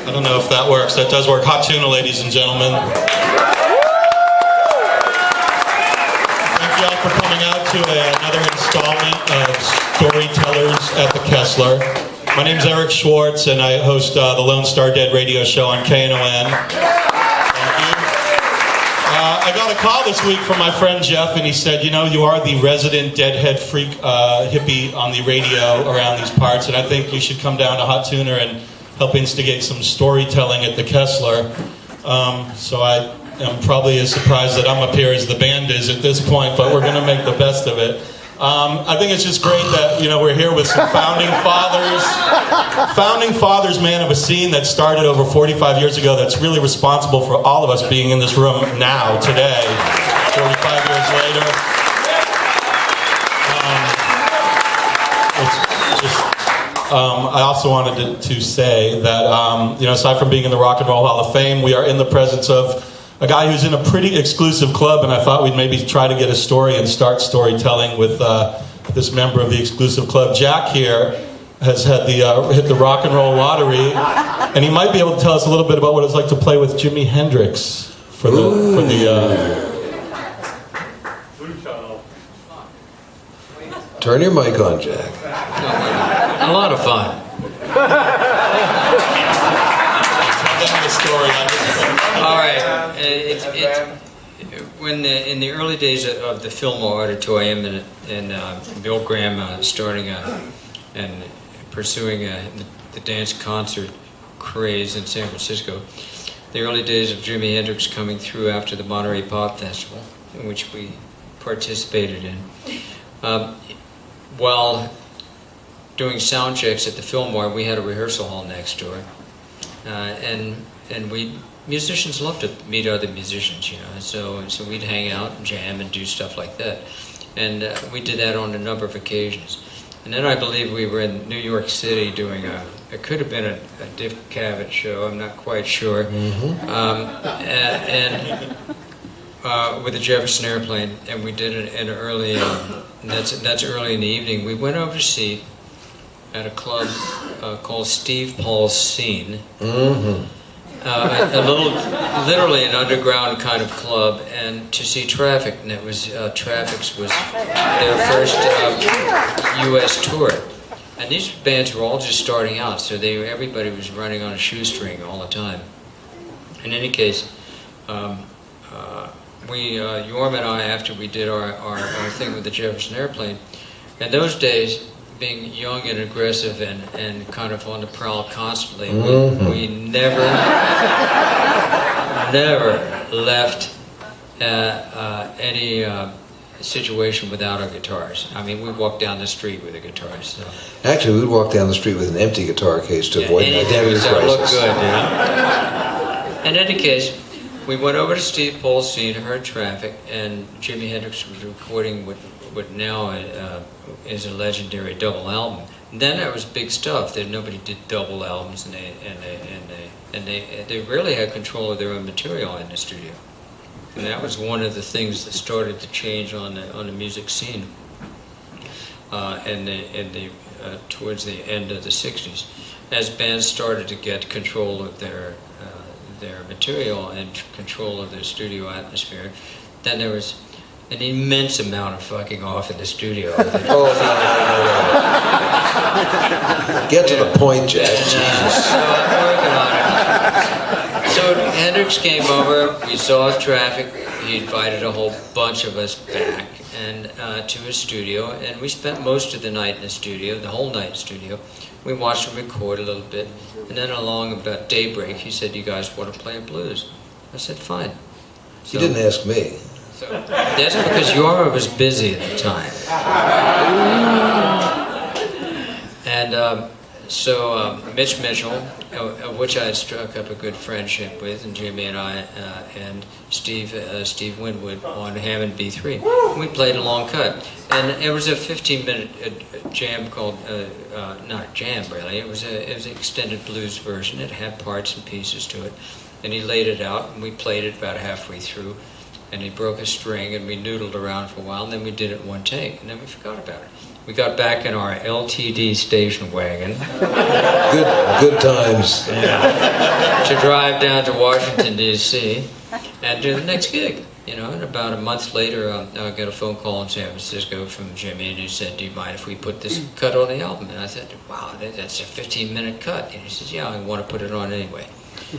I don't know if that works. That does work. Hot Tuna, ladies and gentlemen. Thank you all for coming out to another installment of Storytellers at the Kessler. My name's Eric Schwartz, and I host the Lone Star Dead radio show on KNON. I got a call this week from my friend Jeff, and he said, you know, you are the resident deadhead freak hippie on the radio around these parts, and I think you should come down to Hot Tuna and help instigate some storytelling at the Kessler. So I am probably as surprised that I'm up here as the band is at this point, but we're going to make the best of it. I think it's just great that, you know, we're here with some founding fathers, man, of a scene that started over 45 years ago that's really responsible for all of us being in this room now, today, 45 years later. I also wanted to say that, you know, aside from being in the Rock and Roll Hall of Fame, we are in the presence of a guy who's in a pretty exclusive club, and I thought we'd maybe try to get a story and start storytelling with this member of the exclusive club. Jack here has had hit the rock and roll lottery, and he might be able to tell us a little bit about what it's like to play with Jimi Hendrix for the Turn your mic on, Jack. A lot of fun. All right. When in the early days of the Fillmore Auditorium and Bill Graham starting and pursuing the dance concert craze in San Francisco, the early days of Jimi Hendrix coming through after the Monterey Pop Festival, in which we participated in, while doing sound checks at the Fillmore, we had a rehearsal hall next door, and musicians love to meet other musicians, you know, so we'd hang out and jam and do stuff like that. And we did that on a number of occasions. And then I believe we were in New York City doing it could have been a Dick Cavett show, I'm not quite sure, with the Jefferson Airplane, and we did it in early, that's early in the evening. We went over to see at a club called Steve Paul's Scene. Literally an underground kind of club, and to see Traffic, and it was Traffic's was their first U.S. tour, and these bands were all just starting out, so everybody was running on a shoestring all the time. In any case, Yorm and I, after we did our thing with the Jefferson Airplane, in those days, being young and aggressive and kind of on the prowl constantly, we never left any situation without our guitars. I mean, we walked down the street with the guitars. So. Actually, we'd walk down the street with an empty guitar case to avoid an identity crisis. Looked good, yeah. In any case, we went over to Steve Paul's Scene, heard Traffic, and Jimi Hendrix was recording what now is a legendary double album. And then that was big stuff. That nobody did double albums, and they really had control of their own material in the studio. And that was one of the things that started to change on the music scene. Towards the end of the '60s, as bands started to get control of their material and control of their studio atmosphere, then there was an immense amount of fucking off in the studio. Get to the point, Jack. So I'm working on it. So Hendrix came over, we saw Traffic, he invited a whole bunch of us back and to his studio, and we spent most of the night in the studio, the whole night in the studio. We watched him record a little bit, and then along about daybreak, he said, "You guys want to play a blues?" I said, "Fine." So, you didn't ask me. So that's because Yorma was busy at the time. And so Mitch Mitchell, of which I had struck up a good friendship with, and Jimmy and I, and Steve Winwood on Hammond B3. We played a long cut. And it was a 15-minute jam called, not a jam really, it was an extended blues version. It had parts and pieces to it. And he laid it out, and we played it about halfway through. And he broke a string, and we noodled around for a while, and then we did it in one take, and then we forgot about it. we got back in our LTD station wagon. Good times. To drive down to Washington, D.C. and do the next gig. You know, and about a month later, I got a phone call in San Francisco from Jimmy, and he said, "Do you mind if we put this cut on the album?" And I said, "Wow, that's a 15-minute cut." And he says, "Yeah, I want to put it on anyway."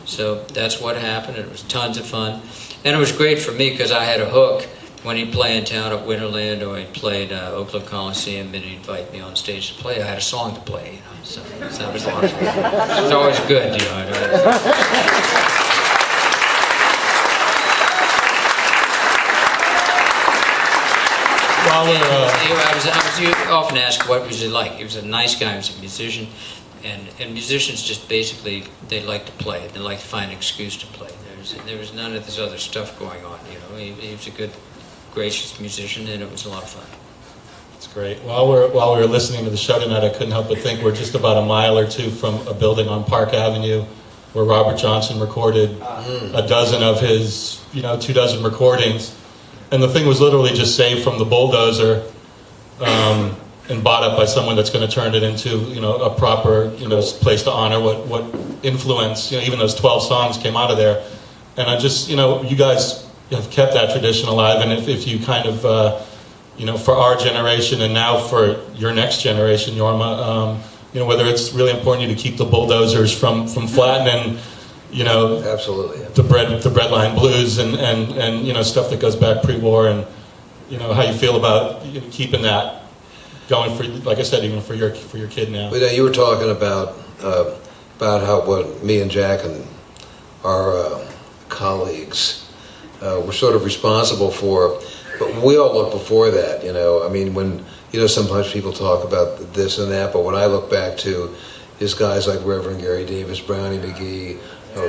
So that's what happened. It was tons of fun, and it was great for me because I had a hook. When he'd play in town at Winterland, or he played Oakland Coliseum, and he'd invite me on stage to play, I had a song to play, you know. So that was a lot of fun. It's always good, you know. I was often asked, what was he like? He was a nice guy. He was a musician, and musicians just basically, they like to play. They like to find an excuse to play. There was none of this other stuff going on. You know, he was a good, gracious musician, and it was a lot of fun. It's great. While we were listening to the show tonight, I couldn't help but think we're just about a mile or two from a building on Park Avenue where Robert Johnson recorded a dozen of his, 24 recordings. And the thing was literally just saved from the bulldozer and bought up by someone that's going to turn it into, a proper, place to honor what influence, even those 12 songs came out of there. And I just, you guys have kept that tradition alive. And if you kind of, for our generation and now for your next generation, Jorma, whether it's really important to keep the bulldozers from flattening, absolutely, the breadline blues and stuff that goes back pre-war, and how you feel about keeping that going for, like I said, even for your kid now. But you were talking about how what me and Jack and our colleagues were sort of responsible for, but we all look before that. I mean, when sometimes people talk about this and that, but when I look back to his guys like Reverend Gary Davis, Brownie McGee,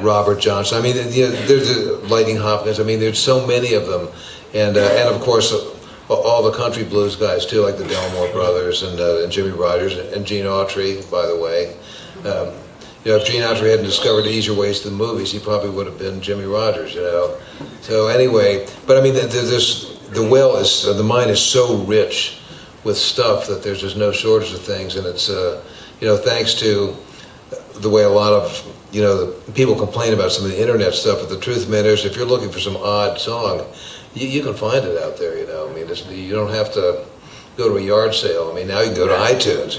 Robert Johnson. I mean, there's Lightning Hopkins. I mean, there's so many of them, and of course all the country blues guys too, like the Delmore Brothers and Jimmy Rogers and Gene Autry. By the way, if Gene Autry hadn't discovered easier ways to the movies, he probably would have been Jimmy Rogers. So anyway, but I mean, the mind is so rich with stuff that there's just no shortage of things, and it's thanks to the way a lot of the people complain about some of the internet stuff, but the truth of the matter is, if you're looking for some odd song, you can find it out there. I mean, you don't have to go to a yard sale. I mean, now you can go to iTunes.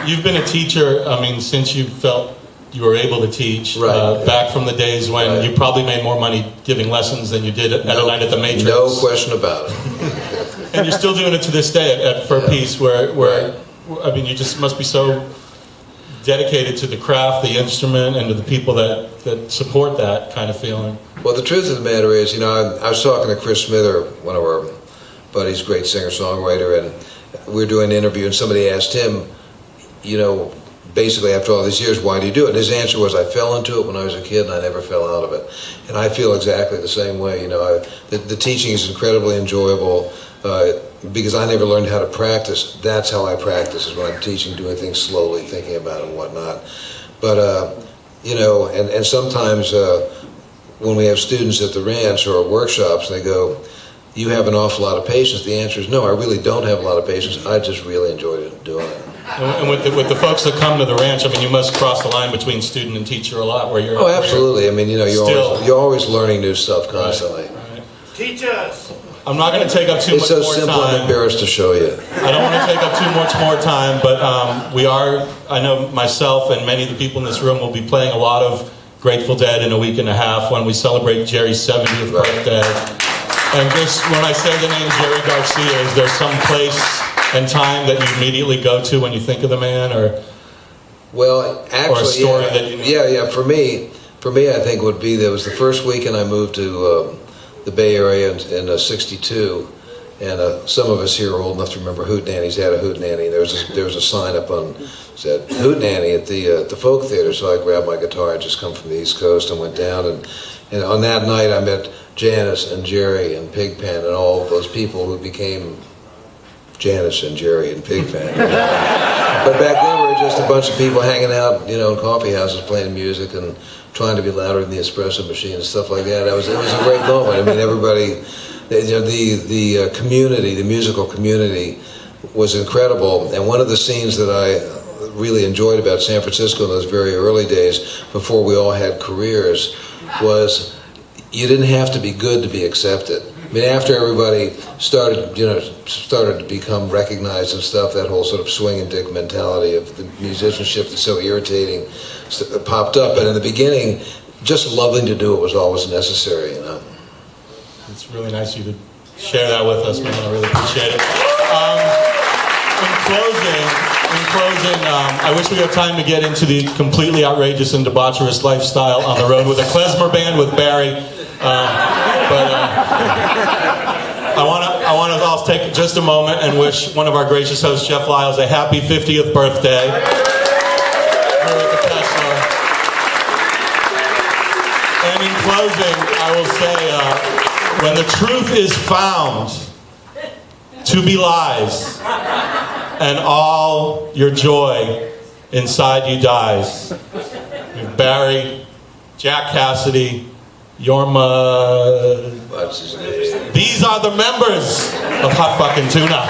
You've been a teacher. I mean, since you felt you were able to teach, right. Back from the days when you probably made more money giving lessons than you did at a night at the Matrix. No question about it. And you're still doing it to this day at For Peace, where right. I mean, you just must be so dedicated to the craft, the instrument, and to the people that support that kind of feeling. Well, the truth of the matter is, I was talking to Chris Smither, one of our buddies, great singer-songwriter, and we were doing an interview, and somebody asked him, basically after all these years, why do you do it? And his answer was, I fell into it when I was a kid, and I never fell out of it. And I feel exactly the same way. The teaching is incredibly enjoyable. Because I never learned how to practice. That's how I practice, is when I'm teaching, doing things slowly, thinking about it and whatnot. But, and sometimes when we have students at the ranch or workshops, and they go, you have an awful lot of patience. The answer is no, I really don't have a lot of patience. I just really enjoyed doing it. And with the folks that come to the ranch, I mean, you must cross the line between student and teacher a lot, where you're... Oh, absolutely. I mean, you're always learning new stuff constantly. Right. Teach us! I'm not going to take up too much more time. It's so simple, I'm embarrassed to show you. I don't want to take up too much more time, but I know myself and many of the people in this room will be playing a lot of Grateful Dead in a week and a half when we celebrate Jerry's 70th birthday. And just when I say the name Jerry Garcia, is there some place and time that you immediately go to when you think of the man, or actually, or a story that you know? Yeah. For me, I think would be, that was the first weekend I moved to the Bay Area in '62, and some of us here are old enough to remember Hootenannies had a Hootenanny. There was a sign up on said Hootenanny at the Folk Theater. So I grabbed my guitar. I just come from the East Coast and went down, and on that night I met Janice and Jerry and Pigpen and all of those people who became Janice and Jerry and Pigpen. But back then we were just a bunch of people hanging out, in coffee houses playing music and trying to be louder than the espresso machine and stuff like that. It was a great moment. I mean, everybody the community, the musical community, was incredible. And one of the scenes that I really enjoyed about San Francisco in those very early days, before we all had careers, was you didn't have to be good to be accepted. I mean, after everybody started to become recognized and stuff, that whole sort of swinging dick mentality of the musicianship that's so irritating popped up. And in the beginning, just loving to do it was always necessary, you know. It's really nice of you to share that with us, man. I really appreciate it. In closing, I wish we had time to get into the completely outrageous and debaucherous lifestyle on the road with a klezmer band with Barry. I want to also take just a moment and wish one of our gracious hosts, Jeff Lyles, a happy 50th birthday. Here at the Kessler. And in closing, I will say, when the truth is found to be lies, and all your joy inside you dies. Barry, Jack Cassidy, Yorma. These are the members of Hot Fucking Tuna.